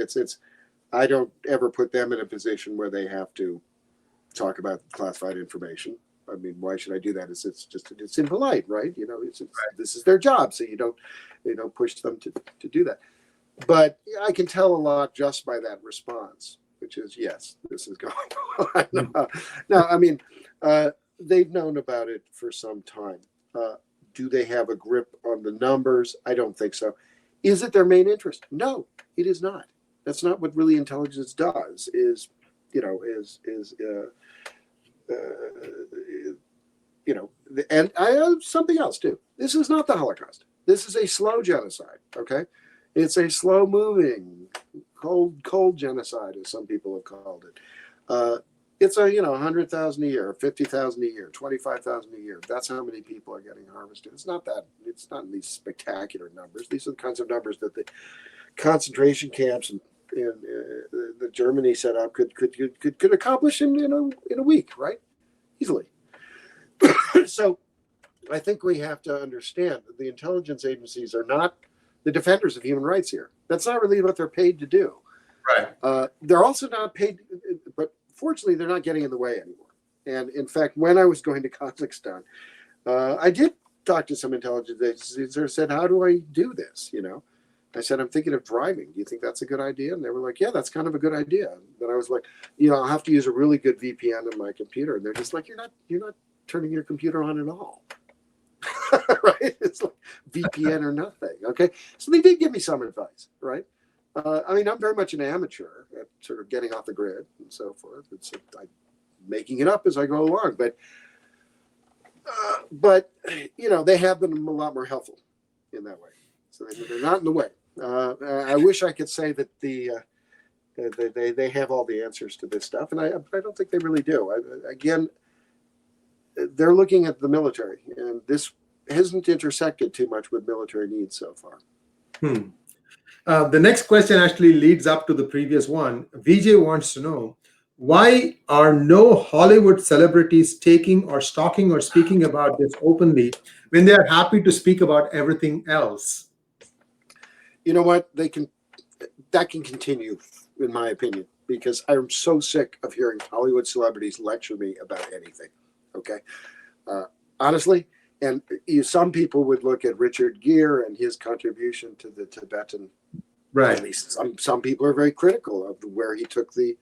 Speaker 2: I don't ever put them in a position where they have to talk about classified information. I mean, why should I do that? It's impolite, right? This is their job, so you don't push them to do that. But I can tell a lot just by that response, which is yes, this is going on. No, I mean, they've known about it for some time. Do they have a grip on the numbers? I don't think so. Is it their main interest? No, it is not. That's not what really intelligence does. And I have something else too. This is not the Holocaust. This is a slow genocide. Okay, it's a slow moving, cold genocide, as some people have called it. It's 100,000 a year, 50,000 a year, 25,000 a year. That's how many people are getting harvested. It's not that. It's not these spectacular numbers. These are the kinds of numbers that the concentration camps and the Germany set up could accomplish in a week, right? Easily. So I think we have to understand that the intelligence agencies are not the defenders of human rights here. That's not really what they're paid to do.
Speaker 1: Right.
Speaker 2: They're also not paid, but fortunately, they're not getting in the way anymore. And in fact, when I was going to Kazakhstan, I did talk to some intelligence agencies that said, "How do I do this?" I said, "I'm thinking of driving. Do you think that's a good idea?" And they were like, "Yeah, that's kind of a good idea." And then I was like, I'll have to use a really good VPN on my computer. And they're just like, you're not turning your computer on at all." Right? It's like VPN or nothing. Okay. So they did give me some advice, right? I mean, I'm very much an amateur at sort of getting off the grid and so forth. I'm making it up as I go along. But they have been a lot more helpful in that way. So they're not in the way. I wish I could say that they have all the answers to this stuff, and I don't think they really do. Again, they're looking at the military, and this hasn't intersected too much with military needs so far.
Speaker 1: The next question actually leads up to the previous one. VJ wants to know, why are no Hollywood celebrities taking or stalking or speaking about this openly when they are happy to speak about everything else?
Speaker 2: You know what? That can continue, in my opinion, because I'm so sick of hearing Hollywood celebrities lecture me about anything. Okay, honestly, and some people would look at Richard Gere and his contribution to the Tibetan.
Speaker 1: Right.
Speaker 2: At least some people are very critical of where he took the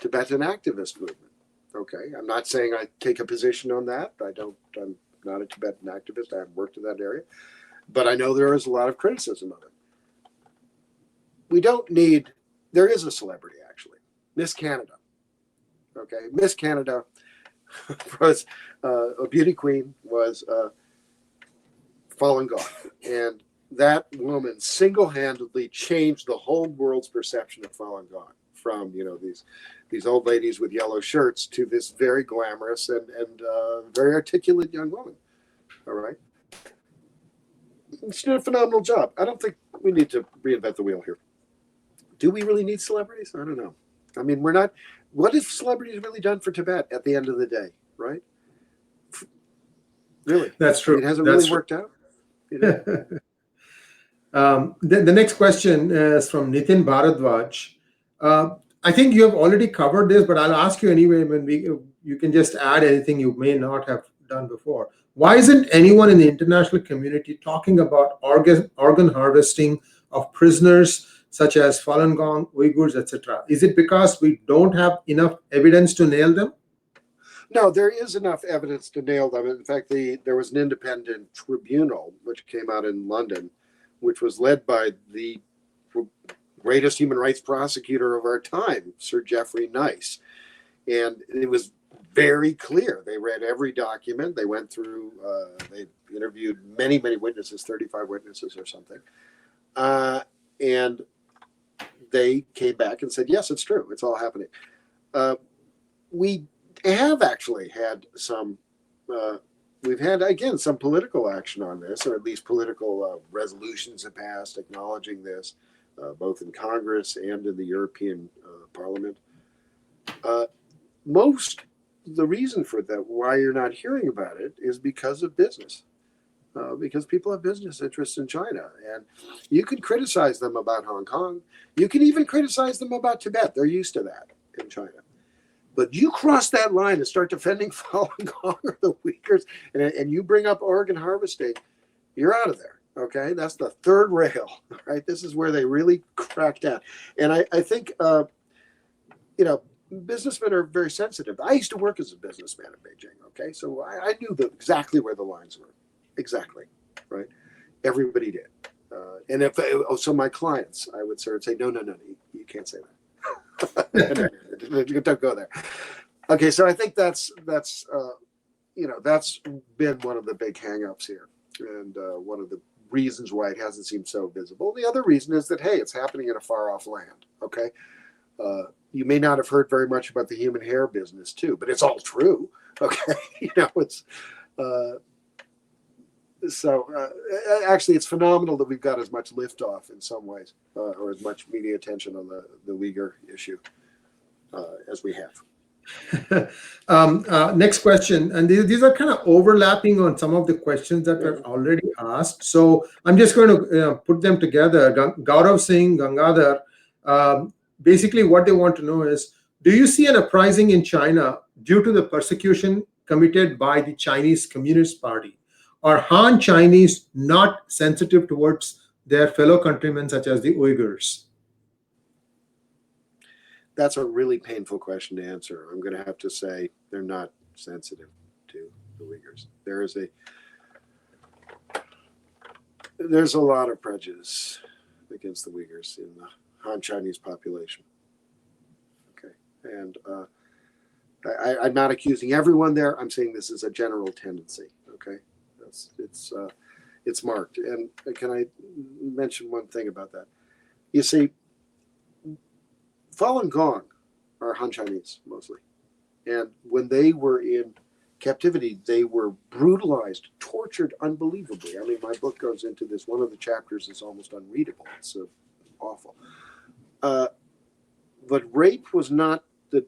Speaker 2: Tibetan activist movement. Okay, I'm not saying I take a position on that. I'm not a Tibetan activist. I haven't worked in that area, but I know there is a lot of criticism of it. There is a celebrity, actually, Miss Canada. Okay, Miss Canada was a beauty queen, was Falun Gong, and that woman single-handedly changed the whole world's perception of Falun Gong, from these old ladies with yellow shirts to this very glamorous and very articulate young woman. All right, she did a phenomenal job. I don't think we need to reinvent the wheel here. Do we really need celebrities? I don't know. I mean, we're not. What have celebrities really done for Tibet at the end of the day, right? Really?
Speaker 1: That's true.
Speaker 2: It hasn't really worked out.
Speaker 1: The next question is from Nitin Bharadwaj. I think you have already covered this, but I'll ask you anyway. You can just add anything you may not have done before. Why isn't anyone in the international community talking about organ harvesting of prisoners such as Falun Gong, Uyghurs, etc.? Is it because we don't have enough evidence to nail them?
Speaker 2: No, there is enough evidence to nail them. In fact, there was an independent tribunal which came out in London, which was led by the greatest human rights prosecutor of our time, Sir Geoffrey Nice. And it was very clear. They read every document. They went through, they interviewed many, many witnesses, 35 witnesses or something. And they came back and said, yes, it's true. It's all happening. We have actually had some we've had, again, some political action on this, or at least political resolutions have passed acknowledging this, both in Congress and in the European Parliament. The reason for that, why you're not hearing about it, is because of business. Because people have business interests in China. And you can criticize them about Hong Kong. You can even criticize them about Tibet. They're used to that in China. But you cross that line and start defending Falun Gong or the Uyghurs, and you bring up organ harvesting, you're out of there. Okay, that's the third rail, right? This is where they really crack down. And I think, businessmen are very sensitive. I used to work as a businessman in Beijing. Okay, so I knew exactly where the lines were. Exactly, right? Everybody did. And so my clients, I would sort of say, no, you can't say that. Don't go there. Okay, so I think that's been one of the big hangups here, and one of the reasons why it hasn't seemed so visible. The other reason is that, hey, it's happening in a far off land. Okay, you may not have heard very much about the human hair business too, but it's all true. Okay, it's. Actually, it's phenomenal that we've got as much liftoff in some ways, or as much media attention on the Uyghur issue as we have.
Speaker 1: Next question, and these are kind of overlapping on some of the questions that were already asked. So I'm just going to put them together. Gaurav Singh, Gangadhar, basically what they want to know is, do you see an uprising in China due to the persecution committed by the Chinese Communist Party? Are Han Chinese not sensitive towards their fellow countrymen such as the Uyghurs?
Speaker 2: That's a really painful question to answer. I'm going to have to say they're not sensitive to the Uyghurs. There's a lot of prejudice against the Uyghurs in the Han Chinese population. Okay, and I'm not accusing everyone there. I'm saying this is a general tendency. Okay. It's marked. And can I mention one thing about that? You see, Falun Gong are Han Chinese mostly. And when they were in captivity, they were brutalized, tortured unbelievably. I mean, my book goes into this. One of the chapters is almost unreadable. It's awful. But rape was not the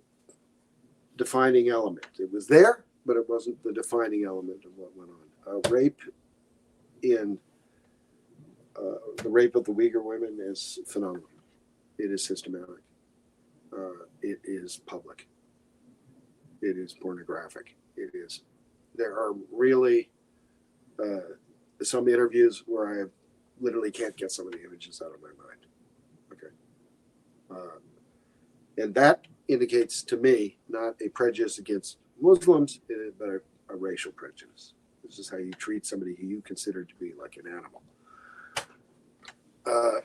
Speaker 2: defining element. It was there, but it wasn't the defining element of what went on. Rape the rape of the Uyghur women is phenomenal. It is systematic. It is public. It is pornographic. There are really some interviews where I literally can't get some of the images out of my mind. Okay. And that indicates to me not a prejudice against Muslims, but a racial prejudice. This is how you treat somebody who you consider to be like an animal.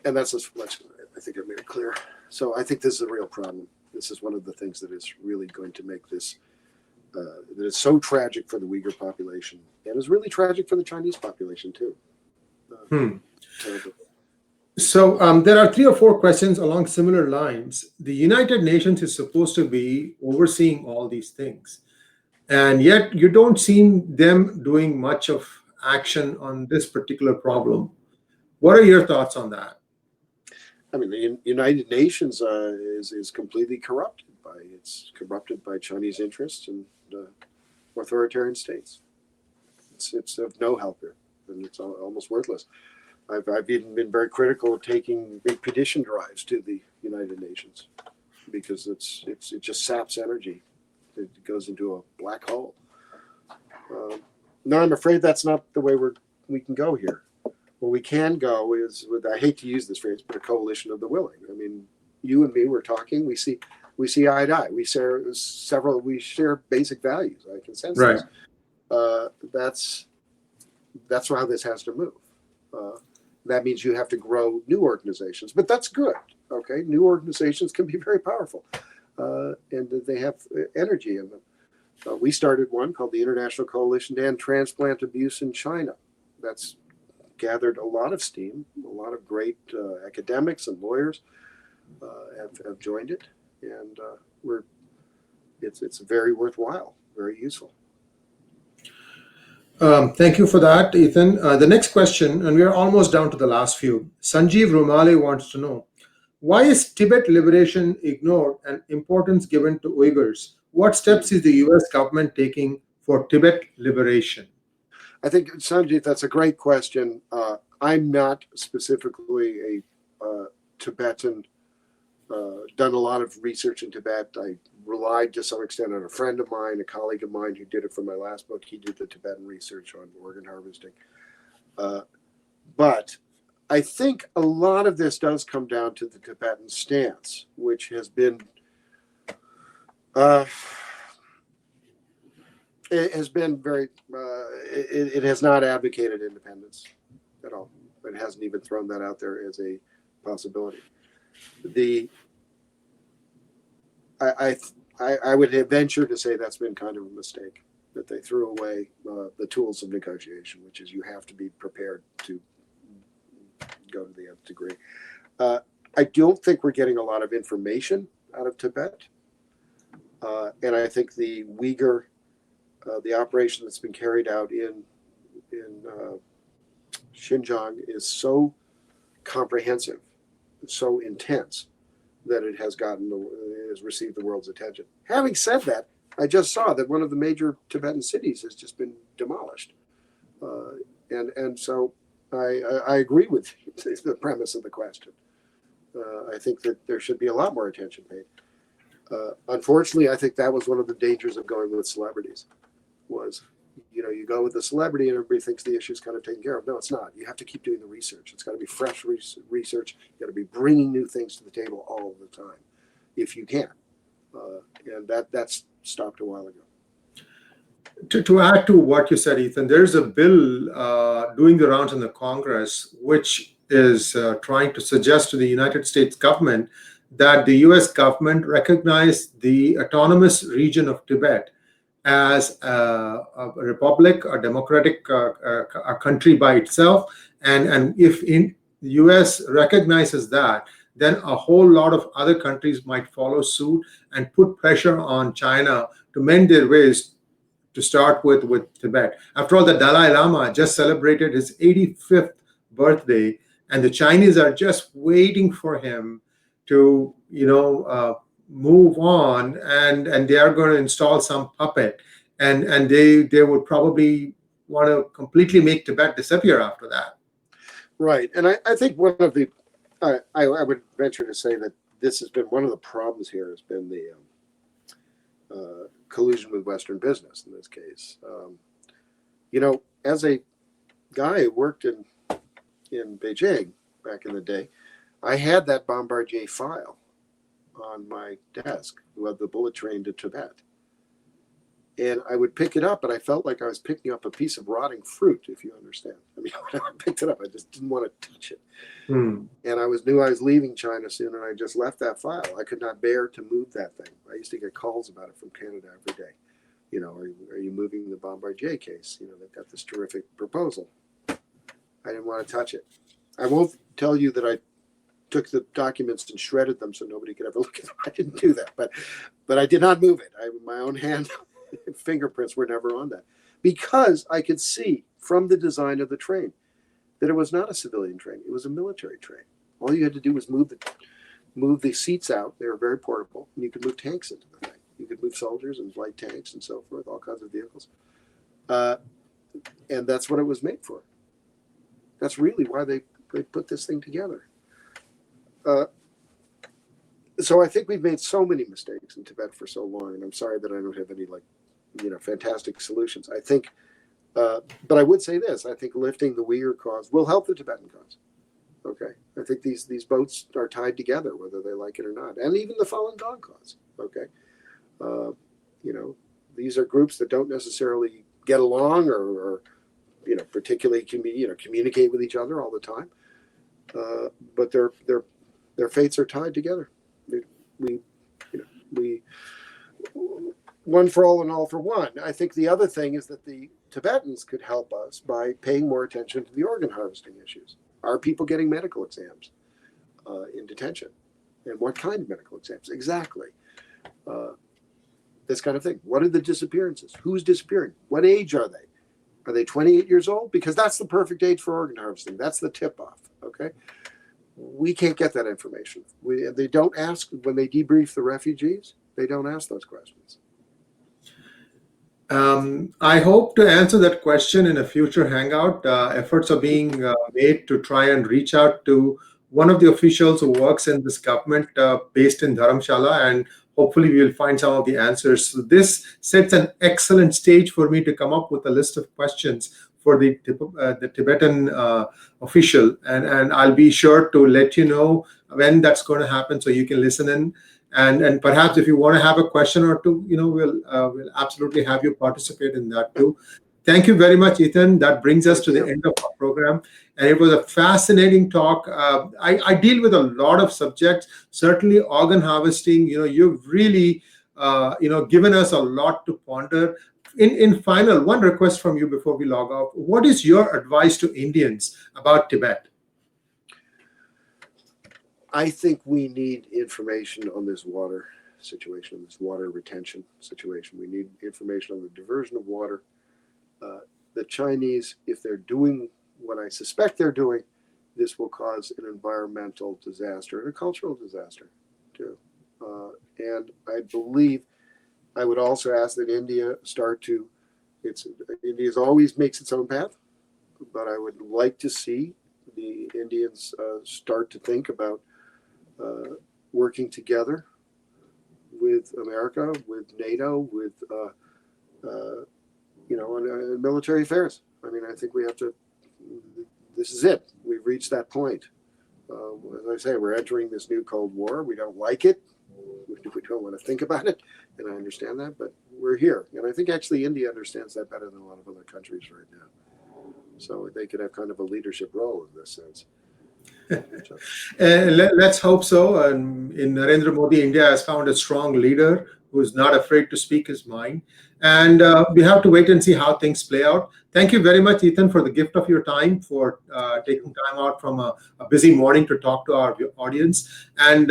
Speaker 2: And that's as much, I think I made it clear. So I think this is a real problem. This is one of the things that is really going to make this, that is so tragic for the Uyghur population, and is really tragic for the Chinese population too.
Speaker 1: So there are 3 or 4 questions along similar lines. The United Nations is supposed to be overseeing all these things. And yet you don't see them doing much of action on this particular problem. What are your thoughts on that?
Speaker 2: I mean, the United Nations is completely corrupted by Chinese interests and authoritarian states. It's of no help here, and it's almost worthless. I've even been very critical of taking big petition drives to the United Nations because it just saps energy. It goes into a black hole. No, I'm afraid that's not the way we can go here. Where we can go is with, I hate to use this phrase, but a coalition of the willing. I mean, you and me, we're talking. We see eye to eye. We share basic values, like consensus.
Speaker 1: Right.
Speaker 2: That's how this has to move. That means you have to grow new organizations, but that's good. Okay, new organizations can be very powerful. And they have energy in them. We started one called the International Coalition to End Transplant Abuse in China. That's gathered a lot of steam. A lot of great academics and lawyers have joined it, and it's very worthwhile, very useful.
Speaker 1: Thank you for that, Ethan. The next question, and we are almost down to the last few. Sanjeev Rumale wants to know, why is Tibet liberation ignored and importance given to Uyghurs? What steps is the US government taking for Tibet liberation?
Speaker 2: I think, Sanjeev, that's a great question. I'm not specifically a Tibetan, done a lot of research in Tibet. I relied to some extent on a friend of mine, a colleague of mine who did it for my last book. He did the Tibetan research on organ harvesting. But I think a lot of this does come down to the Tibetan stance, which has been it has been very it has not advocated independence at all. It hasn't even thrown that out there as a possibility. I would venture to say that's been kind of a mistake, that they threw away the tools of negotiation, which is you have to be prepared to go to the nth degree. I don't think we're getting a lot of information out of Tibet. And I think the Uyghur, the operation that's been carried out in Xinjiang is so comprehensive, so intense, that it has received the world's attention. Having said that, I just saw that one of the major Tibetan cities has just been demolished, and so I agree with the premise of the question. I think that there should be a lot more attention paid. Unfortunately, I think that was one of the dangers of going with celebrities. Was, you go with the celebrity and everybody thinks the issue is kind of taken care of. No, it's not. You have to keep doing the research. It's got to be fresh research. You got to be bringing new things to the table all the time, if you can. And that's stopped a while ago.
Speaker 1: To add to what you said, Ethan, there's a bill doing the rounds in the Congress, which is trying to suggest to the United States government that the US government recognize the autonomous region of Tibet as a republic, a democratic a country by itself. And if the US recognizes that, then a whole lot of other countries might follow suit and put pressure on China to mend their ways, to start with Tibet. After all, the Dalai Lama just celebrated his 85th birthday, and the Chinese are just waiting for him to, move on, and they are going to install some puppet, and they would probably want to completely make Tibet disappear after that.
Speaker 2: Right, and I think one of the I would venture to say that this has been one of the problems here has been the collusion with Western business in this case. As a guy who worked in Beijing back in the day, I had that Bombardier file on my desk, who had the bullet train to Tibet. And I would pick it up, and I felt like I was picking up a piece of rotting fruit, if you understand. I mean, when I picked it up, I just didn't want to touch it. And I knew I was leaving China soon, and I just left that file. I could not bear to move that thing. I used to get calls about it from Canada every day. Are you moving the Bombardier case? They've got this terrific proposal. I didn't want to touch it. I won't tell you that I took the documents and shredded them so nobody could ever look at them. I didn't do that, but I did not move it. My own hand fingerprints were never on that, because I could see from the design of the train that it was not a civilian train. It was a military train. All you had to do was move the seats out. They were very portable, and you could move tanks into the thing. You could move soldiers and light tanks and so forth, all kinds of vehicles. And that's what it was made for. That's really why they put this thing together. So I think we've made so many mistakes in Tibet for so long, and I'm sorry that I don't have any fantastic solutions. I think, but I would say this: I think lifting the Uyghur cause will help the Tibetan cause. Okay, I think these boats are tied together, whether they like it or not, and even the Falun Gong cause. Okay, these are groups that don't necessarily get along or particularly communicate with each other all the time, but their fates are tied together. We one for all and all for one. I think the other thing is that the Tibetans could help us by paying more attention to the organ harvesting issues. Are people getting medical exams in detention? And what kind of medical exams? Exactly. This kind of thing. What are the disappearances? Who's disappearing? What age are they? Are they 28 years old? Because that's the perfect age for organ harvesting. That's the tip-off, okay? We can't get that information. They don't ask, when they debrief the refugees, they don't ask those questions.
Speaker 1: I hope to answer that question in a future hangout. Efforts are being made to try and reach out to one of the officials who works in this government based in Dharamshala, and hopefully we will find some of the answers. So this sets an excellent stage for me to come up with a list of questions for the Tibetan official, and I'll be sure to let you know when that's going to happen so you can listen in. And perhaps if you want to have a question or two, we'll absolutely have you participate in that too. Thank you very much, Ethan. That brings us to the end of our program. And it was a fascinating talk. I deal with a lot of subjects, certainly organ harvesting. You've really, given us a lot to ponder. In final, one request from you before we log off. What is your advice to Indians about Tibet?
Speaker 2: I think we need information on this water situation, this water retention situation. We need information on the diversion of water. The Chinese, if they're doing what I suspect they're doing, this will cause an environmental disaster and a cultural disaster too. And I believe I would also ask that India India's always makes its own path, but I would like to see the Indians start to think about working together with America, with NATO, with on military affairs. I mean, I think we have to. This is it. We've reached that point. As I say, we're entering this new Cold War. We don't like it. We don't want to think about it, and I understand that. But we're here, and I think actually India understands that better than a lot of other countries right now. So they could have kind of a leadership role in this sense.
Speaker 1: Let's hope so. In Narendra Modi, India has found a strong leader who is not afraid to speak his mind. And we have to wait and see how things play out. Thank you very much, Ethan, for the gift of your time, for taking time out from a busy morning to talk to our audience. And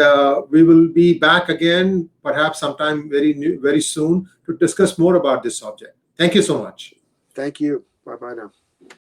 Speaker 1: we will be back again, perhaps sometime very soon, to discuss more about this subject. Thank you so much.
Speaker 2: Thank you. Bye-bye now.